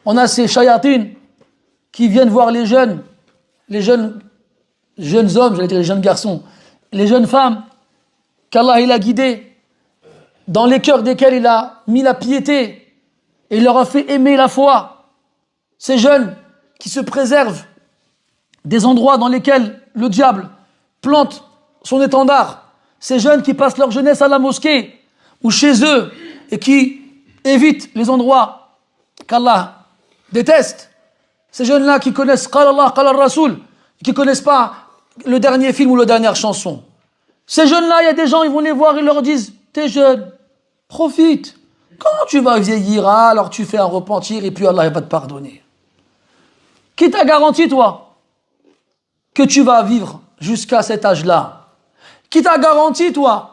On a ces shayatines qui viennent voir les jeunes hommes, j'allais dire les jeunes garçons, les jeunes femmes qu'Allah il a guidés, dans les cœurs desquels il a mis la piété et il leur a fait aimer la foi. Ces jeunes qui se préservent des endroits dans lesquels le diable plante son étendard. Ces jeunes qui passent leur jeunesse à la mosquée ou chez eux et qui évitent les endroits qu'Allah déteste. Ces jeunes-là qui connaissent Qala Allah, Qala Rasoul, qui connaissent pas le dernier film ou la dernière chanson. Ces jeunes-là, il y a des gens, ils vont les voir, ils leur disent, t'es jeune, profite. Quand tu vas vieillir, alors tu fais un repentir et puis Allah va te pardonner. Qui t'a garanti, toi, que tu vas vivre jusqu'à cet âge-là? Qui t'a garanti, toi,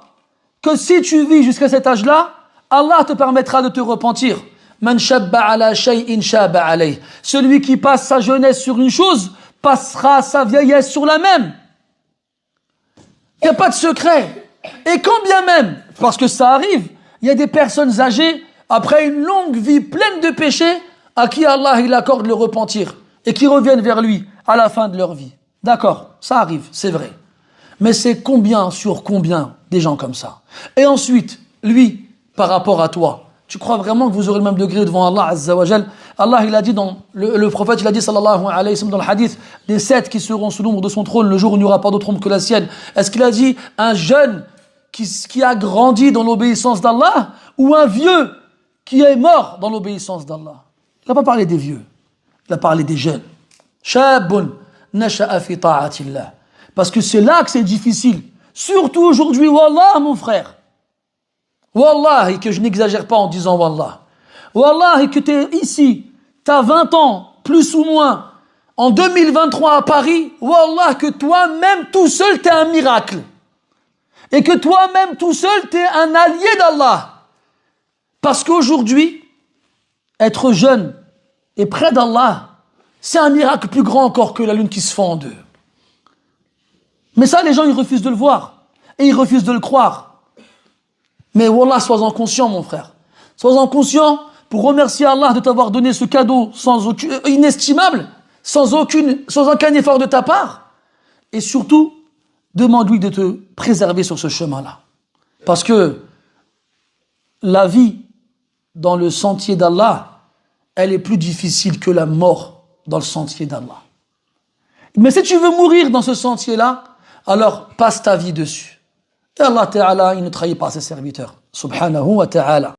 que si tu vis jusqu'à cet âge-là, Allah te permettra de te repentir? Man shabba ala shay'in shabba alayh. Celui qui passe sa jeunesse sur une chose, passera sa vieillesse sur la même. Il n'y a pas de secret. Et quand bien même, parce que ça arrive, il y a des personnes âgées, après une longue vie pleine de péchés, à qui Allah il accorde le repentir, et qui reviennent vers lui à la fin de leur vie. D'accord, ça arrive, c'est vrai. Mais c'est combien sur combien des gens comme ça? Et ensuite, lui, par rapport à toi, tu crois vraiment que vous aurez le même degré devant Allah Azza wa Jal? Allah, il a dit dans, le prophète, il a dit sallallahu alayhi wa sallam dans le hadith, des 7 qui seront sous l'ombre de son trône le jour où il n'y aura pas d'autre ombre que la sienne. Est-ce qu'il a dit un jeune qui a grandi dans l'obéissance d'Allah ou un vieux qui est mort dans l'obéissance d'Allah? Il n'a pas parlé des vieux, il a parlé des jeunes. Shabun nasha'a fi ta'atillah. Parce que c'est là que c'est difficile. Surtout aujourd'hui, wallah mon frère. Wallahi, que je n'exagère pas en disant wallah. Wallahi, que tu es ici, tu as 20 ans, plus ou moins, en 2023 à Paris, wallah, que toi-même tout seul, tu es un miracle. Et que toi-même tout seul, tu es un allié d'Allah. Parce qu'aujourd'hui, être jeune et près d'Allah, c'est un miracle plus grand encore que la lune qui se fend en deux. Mais ça, les gens, ils refusent de le voir. Et ils refusent de le croire. Mais wallah, sois-en conscient, mon frère. Sois-en conscient pour remercier Allah de t'avoir donné ce cadeau inestimable, sans aucun effort de ta part. Et surtout, demande-lui de te préserver sur ce chemin-là. Parce que la vie dans le sentier d'Allah, elle est plus difficile que la mort dans le sentier d'Allah. Mais si tu veux mourir dans ce sentier-là, alors passe ta vie dessus. Et Allah Ta'ala, il ne trahit pas ses serviteurs. Subhanahu wa ta'ala.